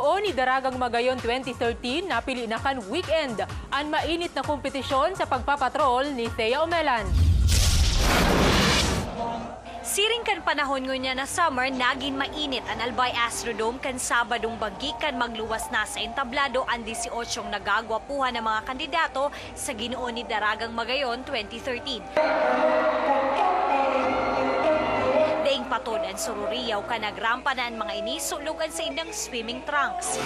ginoon ni Daragang Magayon 2013 napili na kan weekend ang mainit na kompetisyon sa pagpapatrol ni Thea Omelan. Siring kan panahon ngunya na summer, naging mainit ang Albay Astrodome kan Sabadong bagi kan magluwas na sa entablado ang 18 nagagwapuhan ng mga kandidato sa ginoon ni Daragang Magayon 2013. Daing patod ang sururiyaw ka nagrampanan mga inisulugan sa indang swimming trunks.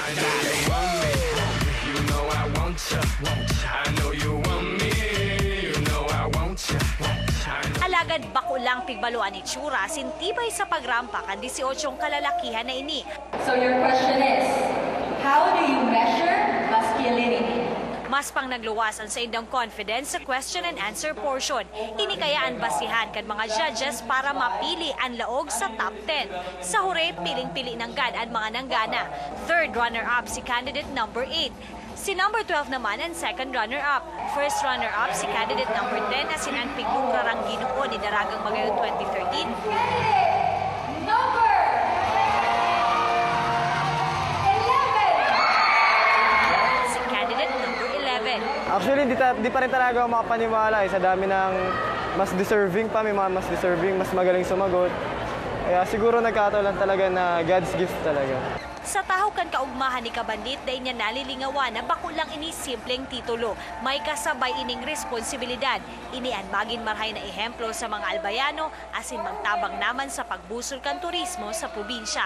Alagad bako lang pigbaluan ni Chura, sintibay sa pagrampa kan 18 kalalakihan na ini. So your question is, how do you measure masculinity? Mas pang nagluwasan sa indang confidence sa question and answer portion. Ini kaya ang basihan kan mga judges para mapili ang laog sa top 10. Sa hure, piling-pili ng gad ang mga nanggana. Third runner-up si candidate number 8. Si number 12 naman ang second runner-up. First runner-up si candidate number 10 na sinanpig lukrarang ginoo ni Daragang Magayon 2013. Number 11! Si candidate number 11. Actually, di pa rin talaga ako makapaniwala. Sa dami ng mas deserving pa, may mga mas deserving, mas magaling sumagot. Kaya siguro nagkataon talaga na God's gift talaga. Sa taho kan kaugmahan ni Kabandit, dahil niya nalilingawan na bako lang ini simpleng titulo. May kasabay ining responsibilidad. Ini ang maging marhay na ehemplo sa mga albayano asin magtabang naman sa pagbusol kan turismo sa probinsya.